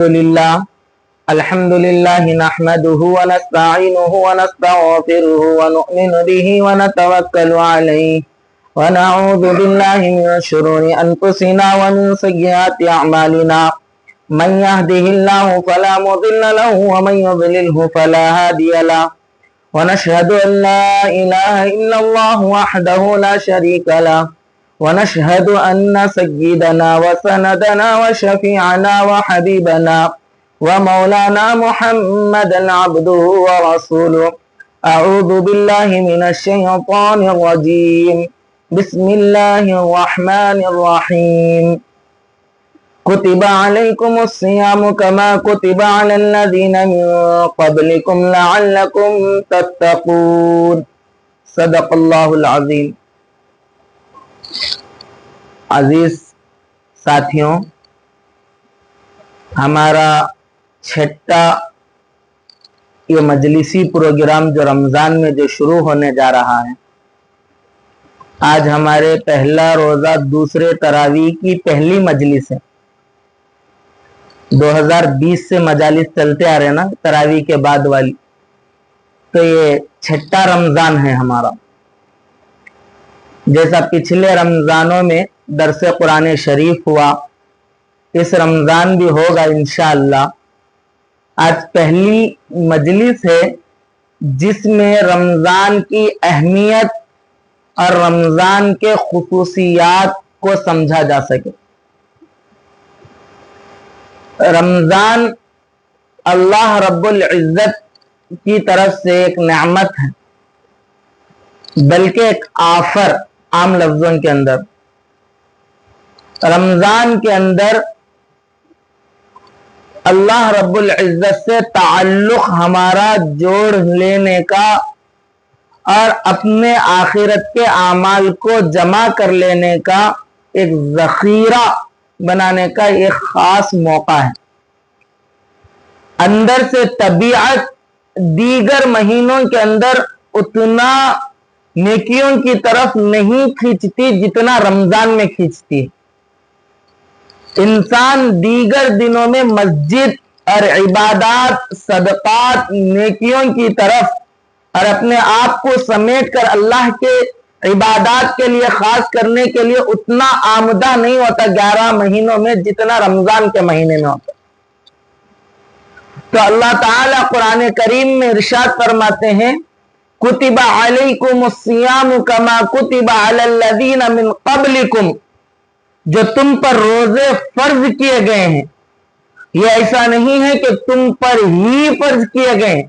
لله الحمد لله نحمده ونستعينه ونستغفره ونؤمن به ونتوكل عليه ونعوذ بالله من شرور أنفسنا ومن سيئات أعمالنا من يهده الله فلا مضل له ومن يضلله فلا هادي له ونشهد أن لا إله إلا الله وحده لا شريك له ونشهد أن سيدنا وسندنا وشفيعنا وحبيبنا ومولانا محمدا عبده ورسوله. أعوذ بالله من الشيطان الرجيم. بسم الله الرحمن الرحيم. كتب عليكم الصيام كما كتب على الذين من قبلكم لعلكم تتقون. صدق الله العظيم. عزیز ساتھیوں، ہمارا چھٹا یہ مجلسی پروگرام جو رمضان میں جو شروع ہونے جا رہا ہے، آج ہمارے پہلا روزہ دوسرے تراویح کی پہلی مجلس ہے. 2020 سے مجالس چلتے آ رہے نا تراویح کے بعد والی، تو یہ چھٹا رمضان ہے ہمارا. جیسا پچھلے رمضانوں میں درس قرآن شریف ہوا، اس رمضان بھی ہوگا انشاءاللہ. آج پہلی مجلس ہے جس میں رمضان کی اہمیت اور رمضان کے خصوصیات کو سمجھا جا سکے. رمضان اللہ رب العزت کی طرف سے ایک نعمت ہے، بلکہ ایک آفر. عام لفظوں کے اندر رمضان کے اندر اللہ رب العزت سے تعلق ہمارا جوڑ لینے کا اور اپنے آخرت کے اعمال کو جمع کر لینے کا ایک ذخیرہ بنانے کا ایک خاص موقع ہے. اندر سے طبیعت دیگر مہینوں کے اندر اتنا نیکیوں کی طرف نہیں کھینچتی جتنا رمضان میں کھینچتی ہے. انسان دیگر دنوں میں مسجد اور عبادات، صدقات، نیکیوں کی طرف اور اپنے آپ کو سمیٹ کر اللہ کے عبادات کے لیے خاص کرنے کے لیے اتنا آمدہ نہیں ہوتا 11 مہینوں میں جتنا رمضان کے مہینے میں ہوتا. تو اللہ تعالیٰ قرآن کریم میں ارشاد فرماتے ہیں، کتب علیکم الصیام کما کتب علی الذین من قبلکم، جو تم پر روزے فرض کیے گئے ہیں. یہ ایسا نہیں ہے کہ تم پر ہی فرض کیے گئے ہیں،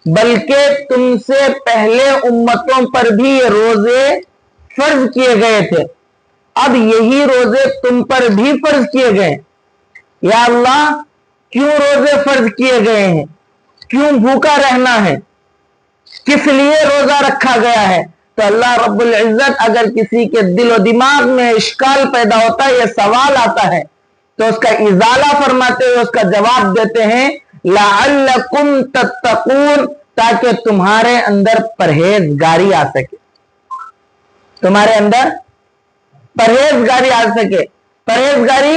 بلکہ تم سے پہلے امتوں پر بھی یہ روزے فرض کیے گئے تھے. اب یہی روزے تم پر بھی فرض کیے گئے. یا اللہ، کیوں روزے فرض کیے گئے ہیں؟ کیوں بھوکا رہنا ہے؟ کس لیے روزہ رکھا گیا ہے؟ تو اللہ رب العزت اگر کسی کے دل و دماغ میں اشکال پیدا ہوتا ہے، یہ سوال آتا ہے، تو اس کا ازالہ فرماتے ہوئے اس کا جواب دیتے ہیں، لعلکم تتقون، تاکہ تمہارے اندر پرہیزگاری آ سکے. تمہارے اندر پرہیزگاری آ سکے. پرہیزگاری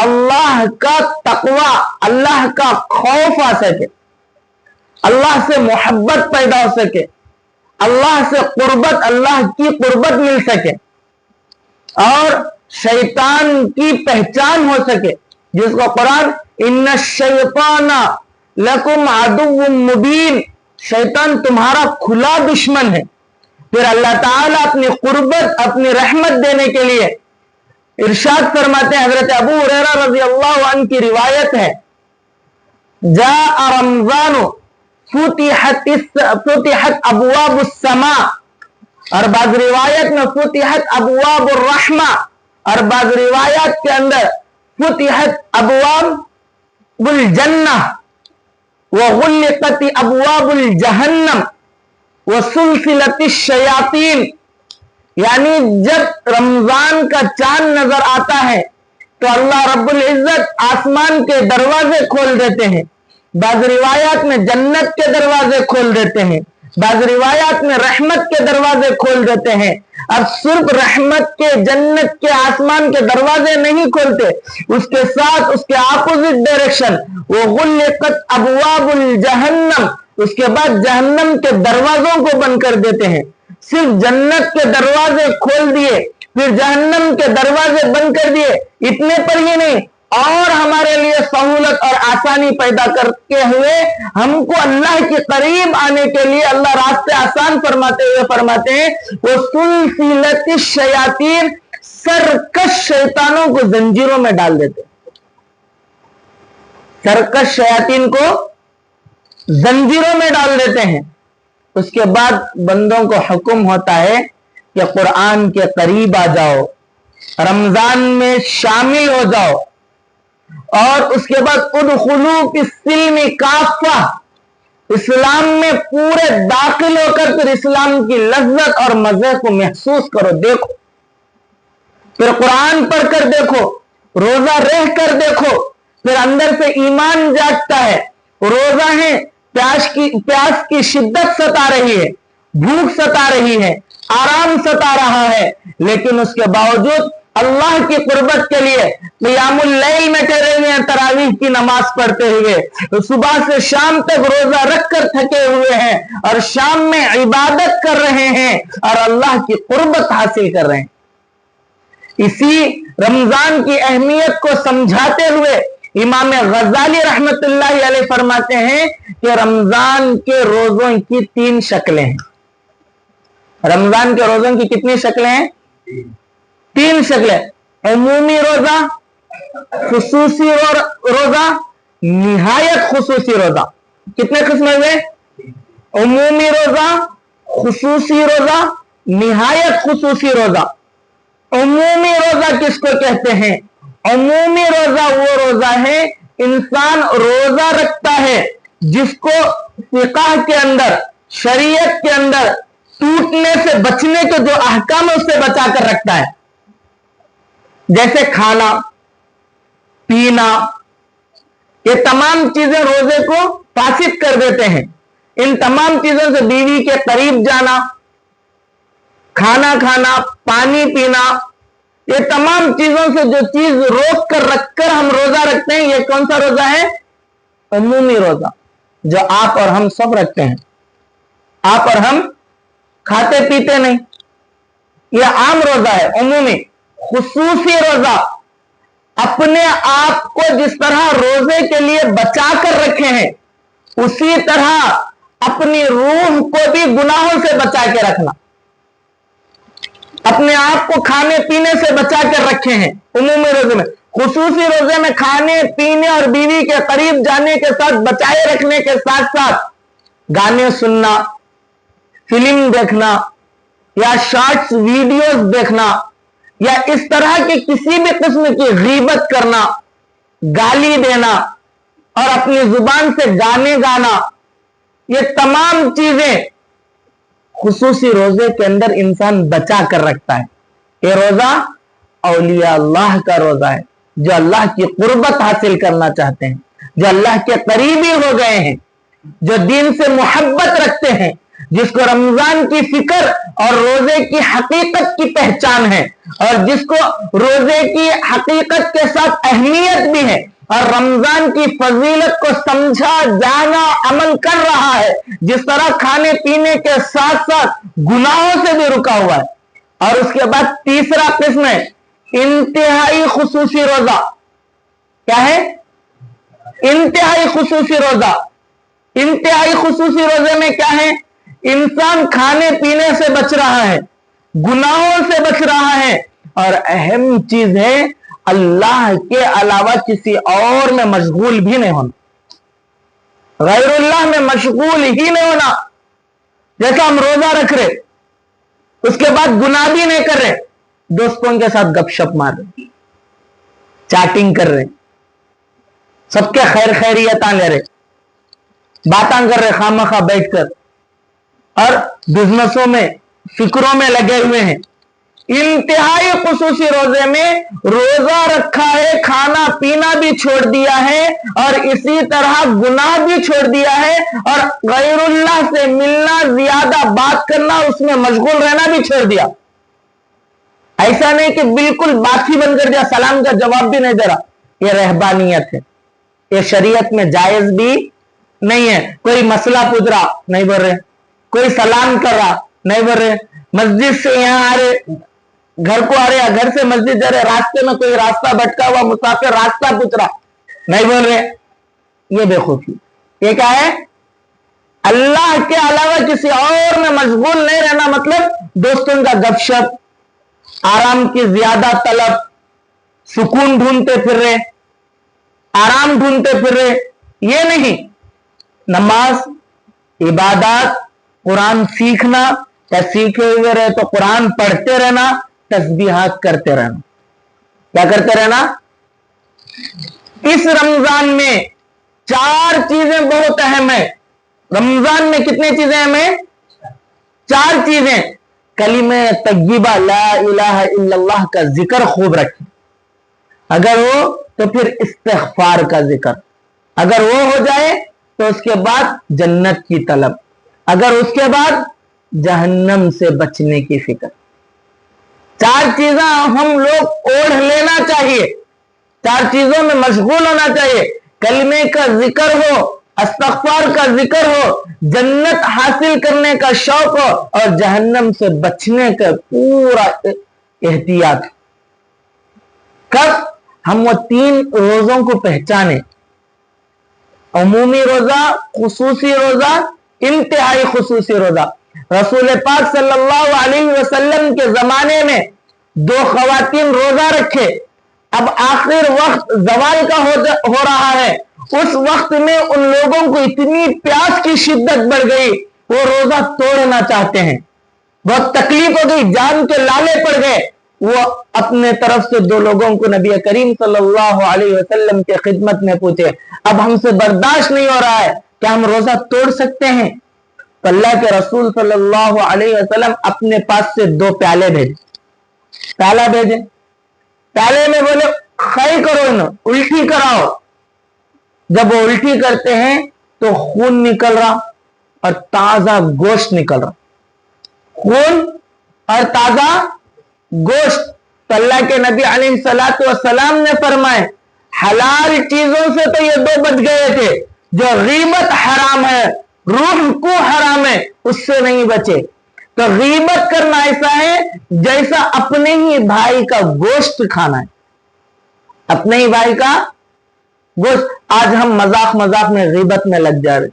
اللہ کا تقوی، اللہ کا خوف آ سکے، اللہ سے محبت پیدا ہو سکے، اللہ سے قربت، اللہ کی قربت مل سکے، اور شیطان کی پہچان ہو سکے، جس کو قرآن ان الشیطان لکم عدو مبین، شیطان تمہارا کھلا دشمن ہے. پھر اللہ تعالیٰ اپنی قربت، اپنی رحمت دینے کے لیے ارشاد فرماتے ہیں. حضرت ابو ہریرہ رضی اللہ عنہ کی روایت ہے، جاء رمضان فتحت ابواب السماء، اور بعض روایت میں فتحت ابواب الرحمہ، اور بعض روایات کے اندر فتحت ابواب الجنہ وغلقت ابواب الجہنم وسلسلت الشیاطین. یعنی جب رمضان کا چاند نظر آتا ہے تو اللہ رب العزت آسمان کے دروازے کھول دیتے ہیں. بعض روایات میں جنت کے دروازے کھول دیتے ہیں. بعض روایات میں رحمت کے دروازے کھول دیتے ہیں. اب صرف رحمت کے جنت کے آسمان کے دروازے نہیں کھولتے, اس کے ساتھ اس کے اپوزٹ ڈائریکشن وغلقت ابواب الجہنم, اس کے بعد جہنم کے دروازوں کو بند کر دیتے ہیں. صرف جنت کے دروازے کھول دیے, پھر جہنم کے دروازے بند کر دیے, اتنے پر ہی نہیں, اور ہمارے لیے سہولت اور آسانی پیدا کرتے ہوئے ہم کو اللہ کے قریب آنے کے لیے اللہ راستے آسان فرماتے ہوئے فرماتے ہیں وہ سلسلۃ الشیاطین, سرکش شیطانوں کو زنجیروں میں ڈال دیتے, سرکش شیاطین کو زنجیروں میں ڈال دیتے ہیں. اس کے بعد بندوں کو حکم ہوتا ہے کہ قرآن کے قریب آ جاؤ, رمضان میں شامل ہو جاؤ, اور اس کے بعد ادخلوا فی السلم کافہ, اسلام میں پورے داخل ہو کر پھر اسلام کی لذت اور مزے کو محسوس کرو, دیکھو, پھر قرآن پڑھ کر دیکھو, روزہ رہ کر دیکھو, پھر اندر سے ایمان جاگتا ہے. روزہ ہے, پیاس کی شدت ستا رہی ہے, بھوک ستا رہی ہے, آرام ستا رہا ہے, لیکن اس کے باوجود اللہ کی قربت کے لیے قیام اللیل میں ٹھہرے ہوئے ہیں, تراویح کی نماز پڑھتے ہوئے, صبح سے شام تک روزہ رکھ کر تھکے ہوئے ہیں, اور شام میں عبادت کر رہے ہیں اور اللہ کی قربت حاصل کر رہے ہیں. اسی رمضان کی اہمیت کو سمجھاتے ہوئے امام غزالی رحمت اللہ علیہ فرماتے ہیں کہ رمضان کے روزوں کی 3 شکلیں ہیں. رمضان کے روزوں کی کتنی شکلیں ہیں؟ 3 شکلیں. عمومی روزہ, خصوصی روزہ, نہایت خصوصی روزہ. کتنے قسمیں ہوئے؟ عمومی روزہ, خصوصی روزہ, نہایت خصوصی روزہ. عمومی روزہ کس کو کہتے ہیں؟ عمومی روزہ وہ روزہ ہے, انسان روزہ رکھتا ہے جس کو فقہ کے اندر, شریعت کے اندر ٹوٹنے سے بچنے کے جو احکام ہے اس سے بچا کر رکھتا ہے, جیسے کھانا پینا, یہ تمام چیزیں روزے کو فاسد کر دیتے ہیں. ان تمام چیزوں سے بیوی کے قریب جانا, کھانا کھانا, پانی پینا, یہ تمام چیزوں سے جو چیز روک کر رکھ کر ہم روزہ رکھتے ہیں, یہ کون سا روزہ ہے؟ عمومی روزہ, جو آپ اور ہم سب رکھتے ہیں. آپ اور ہم کھاتے پیتے نہیں, یہ عام روزہ ہے, عمومی. خصوصی روزہ, اپنے آپ کو جس طرح روزے کے لیے بچا کر رکھے ہیں اسی طرح اپنی روح کو بھی گناہوں سے بچا کے رکھنا, اپنے آپ کو کھانے پینے سے بچا کر رکھے ہیں عمومی روزے میں. خصوصی روزے میں کھانے پینے اور بیوی کے قریب جانے کے ساتھ بچائے رکھنے کے ساتھ ساتھ گانے سننا, فلم دیکھنا, یا شارٹس ویڈیوز دیکھنا, یا اس طرح کی کسی بھی قسم کی غیبت کرنا, گالی دینا, اور اپنی زبان سے گانے گانا, یہ تمام چیزیں خصوصی روزے کے اندر انسان بچا کر رکھتا ہے. یہ روزہ اولیاء اللہ کا روزہ ہے, جو اللہ کی قربت حاصل کرنا چاہتے ہیں, جو اللہ کے قریبی ہو گئے ہیں, جو دین سے محبت رکھتے ہیں, جس کو رمضان کی فکر اور روزے کی حقیقت کی پہچان ہے, اور جس کو روزے کی حقیقت کے ساتھ اہمیت بھی ہے, اور رمضان کی فضیلت کو سمجھا جانا عمل کر رہا ہے, جس طرح کھانے پینے کے ساتھ ساتھ گناہوں سے بھی رکا ہوا ہے. اور اس کے بعد تیسرا قسم ہے انتہائی خصوصی روزہ. کیا ہے؟ انتہائی خصوصی روزہ. انتہائی خصوصی روزے میں کیا ہے؟ انسان کھانے پینے سے بچ رہا ہے, گناہوں سے بچ رہا ہے, اور اہم چیز ہے اللہ کے علاوہ کسی اور میں مشغول بھی نہیں ہونا, غیر اللہ میں مشغول ہی نہیں ہونا. جیسا ہم روزہ رکھ رہے, اس کے بعد گناہ بھی نہیں کر رہے, دوستوں کے ساتھ گپ شپ مار رہے, چیٹنگ کر رہے, سب کے خیر خیریتاں لے رہے, باتاں کر رہے خامخواہ بیٹھ کر, اور بزنسوں میں فکروں میں لگے ہوئے ہیں. इंतहाई खुसूसी रोजे में रोजा रखा है, खाना पीना भी छोड़ दिया है और इसी तरह गुनाह भी छोड़ दिया है और गैरुल्लाह से मिलना, ज्यादा बात करना, उसमें मशगूल रहना भी छोड़ दिया। ऐसा नहीं कि बिल्कुल बात ही बंद कर दिया, सलाम का जवाब भी नहीं दे रहा। यह रहबानियत है, यह शरीयत में जायज भी नहीं है। कोई मसला पूछ रहा, नहीं बोल रहे। कोई सलाम कर रहा, नहीं बोल रहे। मस्जिद से यहां आ रहे, घर को आ रहे, या घर से मस्जिद जा रहे, रास्ते में कोई रास्ता भटका हुआ मुसाफिर रास्ता पूछ रहा, नहीं बोल रहे। ये बेखौफी, ये क्या है? अल्लाह के अलावा किसी और में मशगूल नहीं रहना, मतलब दोस्तों का गपशप, आराम की ज्यादा तलब, सुकून ढूंढते फिर रहे, आराम ढूंढते फिर रहे, ये नहीं। नमाज, इबादत, कुरान सीखना, या सीखे हुए रहे तो कुरान पढ़ते रहना, तस्बीहात करते रहना। क्या करते रहना? इस रमजान में 4 चीजें बहुत अहम है। रमजान में कितनी चीजें अहम है? 4 चीजें। कलीमे तय्यबा ला इलाहा इल्लल्लाह का जिक्र खूब रखें, अगर हो तो फिर इस्तिग़फ़ार का जिक्र, अगर वो हो जाए तो उसके बाद जन्नत की तलब, अगर उसके बाद जहन्नम से बचने की फिक्र। 4 चीजें हम लोग ओढ़ लेना चाहिए, 4 चीजों में मशगूल होना चाहिए। कलमे का जिक्र हो, इस्तिग़फ़ार का जिक्र हो, जन्नत हासिल करने का शौक हो और जहन्नम से बचने का पूरा एहतियात। कब हम वो 3 रोजों को पहचाने, उमूमी रोजा, खुसूसी रोजा, इंतहाई खुसूसी रोजा। रसूल पाक सल्लल्लाहु अलैहि वसल्लम के जमाने में 2 ख़वातीन रोजा रखे। अब आखिर वक्त जवाल का हो रहा है, उस वक्त में उन लोगों को इतनी प्यास की शिद्दत बढ़ गई, वो रोजा तोड़ना चाहते हैं। बहुत तकलीफ हो गई, जान के लाले पड़ गए। वो अपने तरफ से 2 लोगों को नबी करीम सल्लल्लाहु अलैहि वसल्लम के खिदमत में पूछे, अब हमसे बर्दाश्त नहीं हो रहा है, क्या हम रोजा तोड़ सकते हैं? तो अल्लाह के रसूल सल्लल्लाहु अलैहि वसल्लम अपने पास से 2 प्याले भेजे, प्याला भेजे। प्याले में बोले खई करो, इन्हें उल्टी कराओ। जब वो उल्टी करते हैं तो खून निकल रहा और ताजा गोश्त निकल रहा, खून और ताजा गोश्त। तो अल्लाह के नबी अलैहिस्सलातु वस्सलाम ने फरमाए, हलाल चीजों से तो ये 2 बच गए थे, जो गीबत हराम है, रूह को हराम है, उससे नहीं बचे। तो गीबत करना ऐसा है जैसा अपने ही भाई का गोश्त खाना है, अपने ही भाई का गोश्त। आज हम मजाक मजाक में गीबत में लग जा रहे,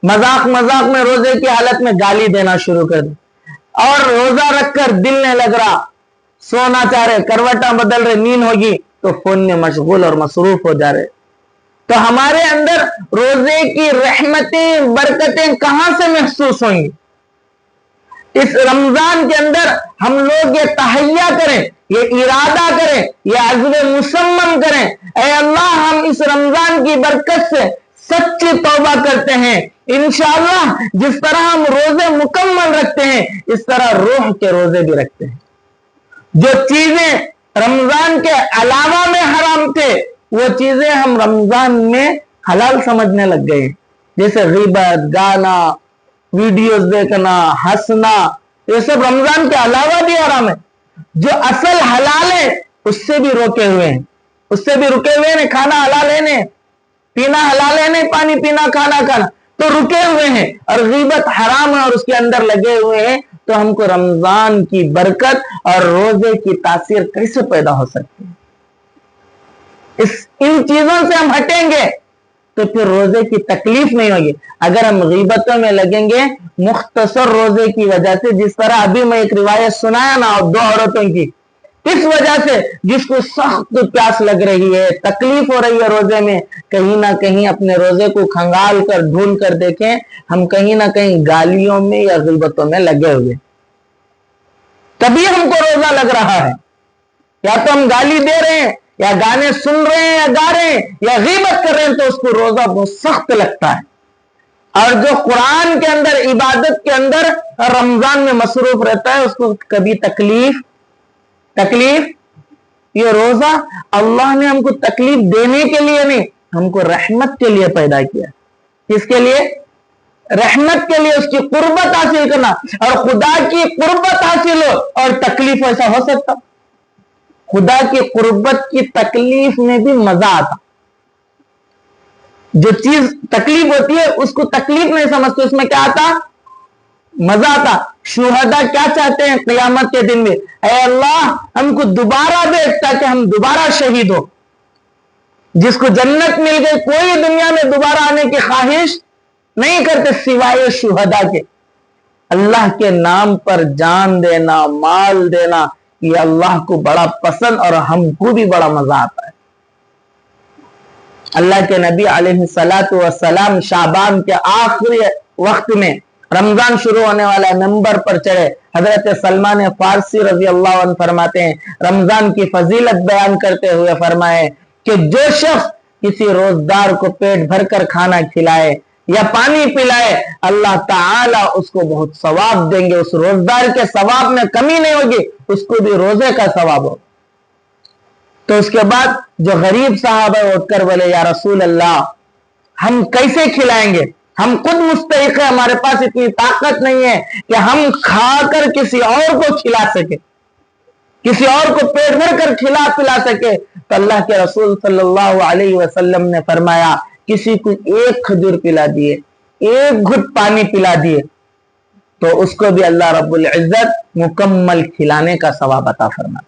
मजाक मजाक में रोजे की हालत में गाली देना शुरू कर दे, और रोजा रखकर दिल नहीं लग रहा, सोना चाह रहे, करवटा बदल रहे, नींद होगी तो फोन में मशगूल और मसरूफ हो जा रहे। तो हमारे अंदर रोजे की रहमतें, बरकतें कहां से महसूस होंगी? इस रमजान के अंदर हम लोग ये तहैया करें, ये इरादा करें, ये अज़्म मुसम्मम करें, ऐ अल्लाह हम इस रमजान की बरकत से सच्ची तौबा करते हैं। इंशाअल्लाह जिस तरह हम रोजे मुकम्मल रखते हैं, इस तरह रूह के रोजे भी रखते हैं। जो चीजें रमजान के अलावा में हराम थे, वो चीजें हम रमजान में हलाल समझने लग गए, जैसे ग़ीबत, गाना, वीडियोस देखना, हंसना, ये सब रमजान के अलावा भी हराम है। जो असल हलाल है उससे भी रोके हुए हैं, उससे भी रुके हुए हैं। खाना हलाल है ने, पीना हलाल है ने, पानी पीना, खाना खाना, तो रुके हुए हैं। और ग़ीबत हराम है और उसके अंदर लगे हुए हैं। तो हमको रमजान की बरकत और रोजे की तासीर कैसे पैदा हो सकती है? इन चीजों से हम हटेंगे तो फिर रोजे की तकलीफ नहीं होगी। अगर हम गीबतों में लगेंगे मुख्तसर रोजे की वजह से, जिस तरह अभी मैं एक रिवायत सुनाया ना 2 औरतों की, इस वजह से जिसको सख्त प्यास लग रही है, तकलीफ हो रही है रोजे में, कहीं ना कहीं अपने रोजे को खंगाल कर ढूंढ कर देखें, हम कहीं ना कहीं गालियों में या गीबतों में लगे हुए, तभी हमको रोजा लग रहा है। या तो हम गाली दे रहे हैं, या गाने सुन रहे हैं, या गा रहे हैं, या गीबत कर रहे हैं, तो उसको रोजा बहुत सख्त लगता है। और जो कुरान के अंदर, इबादत के अंदर रमजान में मसरूफ रहता है, उसको कभी तकलीफ तकलीफ, ये रोजा अल्लाह ने हमको तकलीफ देने के लिए नहीं, हमको रहमत के लिए पैदा किया। किसके लिए? रहमत के लिए, उसकी कुर्बत हासिल करना। और खुदा की कुर्बत हासिल हो और तकलीफ, ऐसा हो सकता? खुदा की कुर्बत की तकलीफ में भी मजा आता। जो चीज तकलीफ होती है उसको तकलीफ नहीं समझते, उसमें क्या आता? मजा आता। शुहदा क्या चाहते हैं क़यामत के दिन में? ऐ अल्लाह हमको दोबारा देख ताकि हम दोबारा शहीद हो। जिसको जन्नत मिल गई, कोई दुनिया में दोबारा आने की ख्वाहिश नहीं करते सिवाय शुहदा के। अल्लाह के नाम पर जान देना, माल देना, ये अल्लाह को बड़ा पसंद और हमको भी बड़ा मजा आता है। अल्लाह के नबी अलैहिस्सलातु वस्सलाम शाबान के आखिरी वक्त में, रमजान शुरू होने वाला नंबर पर चढ़े, हजरत सलमान फारसी रजी अल्लाह अन्हु फरमाते हैं, रमजान की फजीलत बयान करते हुए फरमाए कि जो शख्स किसी रोजदार को पेट भरकर खाना खिलाए या पानी पिलाए, अल्लाह ताला उसको बहुत सवाब देंगे। उस रोजदार के सवाब में कमी नहीं होगी, उसको भी रोजे का सवाब होगा। तो उसके बाद जो गरीब साहब है उठकर बोले, या रसूल अल्लाह हम कैसे खिलाएंगे? हम खुद मुस्तहिक है, हमारे पास इतनी ताकत नहीं है कि हम खाकर किसी और को खिला सके, किसी और को पेट भर कर खिला पिला सके। तो अल्लाह के रसूल सल्लल्लाहु अलैहि वसल्लम ने फरमाया, किसी को एक खजूर पिला दिए, एक घुट पानी पिला दिए, तो उसको भी अल्लाह रब्बुल इज्जत मुकम्मल खिलाने का सवाब अता फरमाता।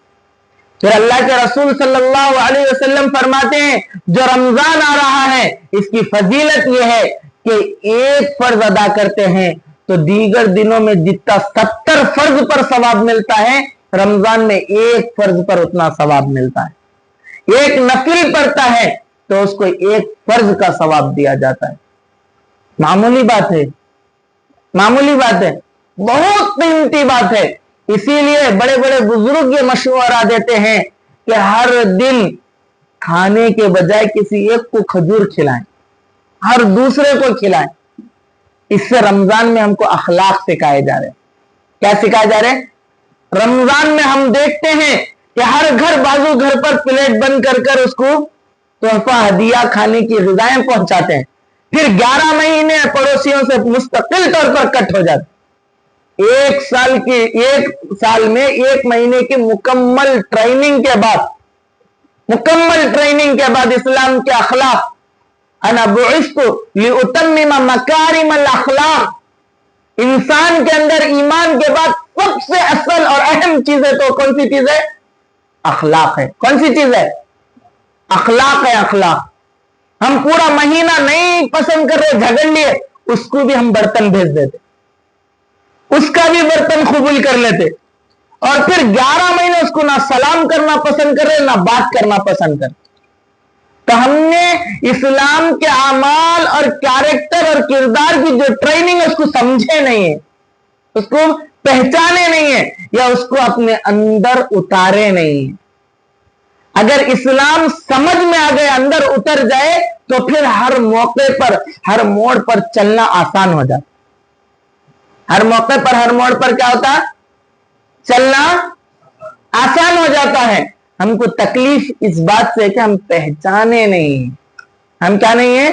फिर अल्लाह के रसूल सल्लल्लाहु अलैहि वसल्लम फरमाते हैं, जो रमजान आ रहा है इसकी फजीलत यह है कि एक फर्ज अदा करते हैं तो दीगर दिनों में जितना 70 फर्ज पर सवाब मिलता है, रमजान में एक फर्ज पर उतना सवाब मिलता है। एक नफिल पढ़ता है तो उसको एक फर्ज का सवाब दिया जाता है। मामूली बात है, मामूली बात है, बहुत कीमती बात है। इसीलिए बड़े बड़े बुजुर्ग ये मशवरा देते हैं कि हर दिन खाने के बजाय किसी एक को खजूर खिलाएं, हर दूसरे को खिलाएं। इससे रमजान में हमको अखलाक सिखाए जा रहे हैं। क्या सिखाए जा रहे हैं? रमजान में हम देखते हैं कि हर घर बाजू घर पर प्लेट बंद कर कर उसको तोहफा हदिया खाने की ग़िज़ाएं पहुंचाते हैं। फिर 11 महीने पड़ोसियों से मुस्तकिल तौर पर कट हो जाते। एक साल में 1 महीने की मुकम्मल ट्रेनिंग के बाद इस्लाम के अखलाक, अना बुइस्तु लिउतम्मिम मकारिमल अखलाक, इंसान के अंदर ईमान के बाद सबसे असल और अहम चीजें तो कौन सी चीज है? अखलाक है। कौन सी चीज है? अखलाक है। अखलाक। हम पूरा महीना नहीं पसंद कर रहे, झगड़ लिए, उसको भी हम बर्तन भेज देते, उसका भी बर्तन कबूल कर लेते, और फिर 11 महीने उसको ना सलाम करना पसंद कर रहे, ना बात करना पसंद कर। तो हमने इस्लाम के अमाल और कैरेक्टर और किरदार की जो ट्रेनिंग है उसको समझे नहीं है, उसको पहचाने नहीं है, या उसको अपने अंदर उतारे नहीं है। अगर इस्लाम समझ में आ गए, अंदर उतर जाए, तो फिर हर मौके पर, हर मोड़ पर चलना आसान हो जाता। हर मौके पर, हर मोड़ पर क्या होता है? चलना आसान हो जाता है। हमको तकलीफ इस बात से कि हम पहचाने नहीं, हम क्या नहीं है?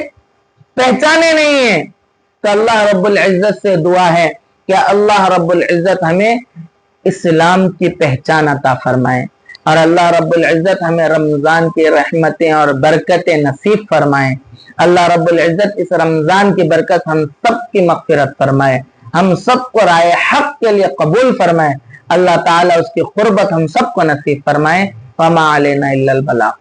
पहचाने नहीं है। तो अल्लाह रब्बुल इज्जत से दुआ है कि अल्लाह रब्बुल इज्जत हमें इस्लाम की पहचान अता फरमाए, और अल्लाह रब्बुल इज्जत हमें रमजान की रहमतें और बरकतें नसीब फरमाए। अल्लाह रब्बुल इज्जत इस रमजान की बरकत हम सब की मग़फ़िरत फरमाए, हम सबको राय हक के लिए कबूल फरमाए। अल्लाह ताला उसकी क़ुर्बत हम सबको नसीब फरमाए। वमा अलैना इल्लल बलाग।